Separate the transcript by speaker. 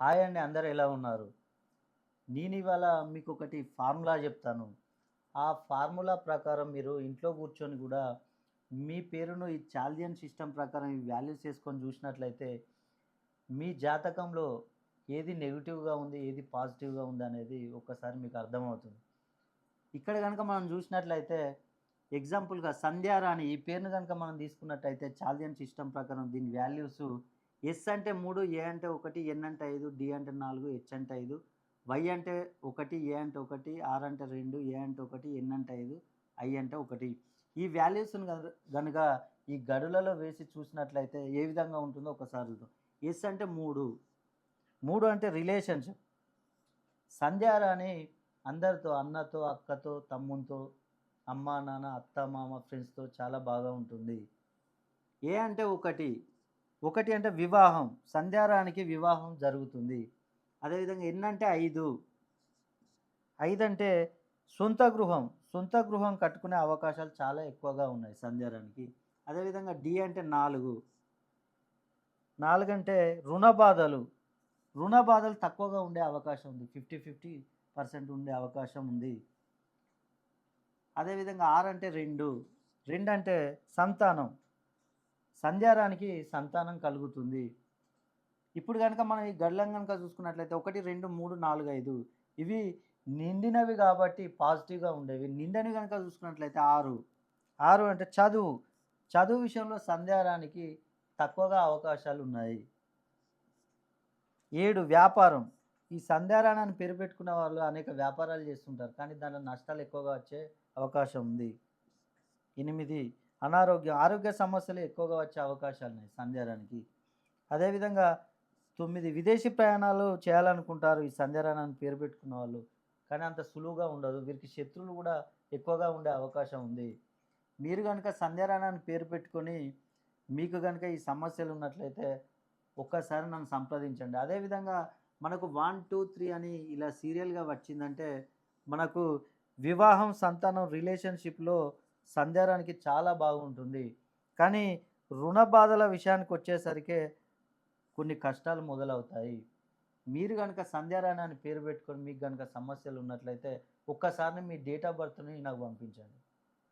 Speaker 1: Hi అండి, అందరూ ఎలా ఉన్నారు? నేను ఇవాళ మీకు ఒకటి ఫార్ములా చెప్తాను. ఆ ఫార్ములా ప్రకారం మీరు ఇంట్లో కూర్చొని కూడా మీ పేరును ఈ చాల్దియన్ సిస్టమ్ ప్రకారం ఈ వాల్యూస్ చేసుకొని చూసినట్లయితే మీ జాతకంలో ఏది నెగెటివ్‌గా ఉంది, ఏది పాజిటివ్‌గా ఉందనేది ఒక్కసారి మీకు అర్థమవుతుంది. ఇక్కడ గనుక మనం చూసినట్లయితే ఎగ్జాంపుల్‌గా సంధ్యారాణి ఈ పేరుని గనుక మనం తీసుకున్నట్టయితే చాల్దియన్ సిస్టమ్ ప్రకారం దీని వాల్యూస్ ఎస్ అంటే 3, ఏ అంటే 1, ఎన్ అంటే 5, డి అంటే 4, హెచ్ అంటే 5, వై అంటే 1, ఏ అంటే 1, ఆర్ అంటే 2, ఏ అంటే 1, ఎన్ అంటే 5, ఐ అంటే 1. ఈ వాల్యూస్‌ని గనుక ఈ గడులలో వేసి చూసినట్లయితే ఏ విధంగా ఉంటుందో ఒకసారి చూద్దాం. ఎస్ అంటే 3, 3 అంటే రిలేషన్‌షిప్. సంధ్యారాణి అందరితో అన్నతో, అక్కతో, తమ్మునితో, అమ్మా, నాన్న, అత్త, మామ, ఫ్రెండ్స్‌తో చాలా బాగా ఉంటుంది. ఏ అంటే 1, 1 అంటే వివాహం. సంధ్యారానికి వివాహం జరుగుతుంది. అదేవిధంగా ఎన్ అంటే 5, 5 అంటే సొంత గృహం. సొంత గృహం కట్టుకునే అవకాశాలు చాలా ఎక్కువగా ఉన్నాయి సంధ్యారానికి. అదేవిధంగా డి అంటే 4, 4 అంటే రుణ బాధలు. రుణ బాధలు తక్కువగా ఉండే అవకాశం ఉంది. 50% ఉండే అవకాశం ఉంది. అదేవిధంగా 6 అంటే 2, 2 అంటే సంతానం. సంధ్యారానికి సంతానం కలుగుతుంది. ఇప్పుడు గనుక మనం ఈ గడిలను గనుక చూసుకున్నట్లయితే 1, 2, 3, 4, 5 ఇవి నిండినవి కాబట్టి పాజిటివ్‌గా ఉండేవి. నిండనివి గనుక చూసుకున్నట్లయితే 6, 6 అంటే చదువు. చదువు విషయంలో సంధ్యారానికి తక్కువగా అవకాశాలున్నాయి. 7 వ్యాపారం. ఈ సంధ్యారాణి అని పేరు పెట్టుకున్న వాళ్ళు అనేక వ్యాపారాలు చేస్తుంటారు. కానీ దాంట్లో నష్టాలు ఎక్కువగా వచ్చే అవకాశం ఉంది. 8 అనారోగ్యం. ఆరోగ్య సమస్యలు ఎక్కువగా వచ్చే అవకాశాలున్నాయి సంధ్యారానికి. అదేవిధంగా 9 విదేశీ ప్రయాణాలు చేయాలనుకుంటారు ఈ సంధ్యారాణి అని పేరు పెట్టుకున్న వాళ్ళు. కానీ అంత సులువుగా ఉండదు. వీరికి శత్రువులు కూడా ఎక్కువగా ఉండే అవకాశం ఉంది. మీరు గనుక సంధ్యారాణి అని పేరు పెట్టుకొని మీకు గనుక ఈ సమస్యలు ఉన్నట్లయితే ఒక్కసారి నన్ను సంప్రదించండి. అదేవిధంగా మనకు 1, 2, 3 అని ఇలా సీరియల్‌గా వచ్చిందంటే మనకు వివాహం, సంతానం రిలేషన్‌షిప్‌లో సంధ్యారానికి చాలా బాగుంటుంది. కానీ రుణ బాధల విషయానికొచ్చేసరికే కొన్ని కష్టాలు మొదలవుతాయి. మీరు గనక సంధ్యారాణి అని పేరు పెట్టుకొని మీకు గనక సమస్యలు ఉన్నట్లయితే ఒక్కసారి మీ డేట్ ఆఫ్ బర్త్‌ని నాకు పంపించండి.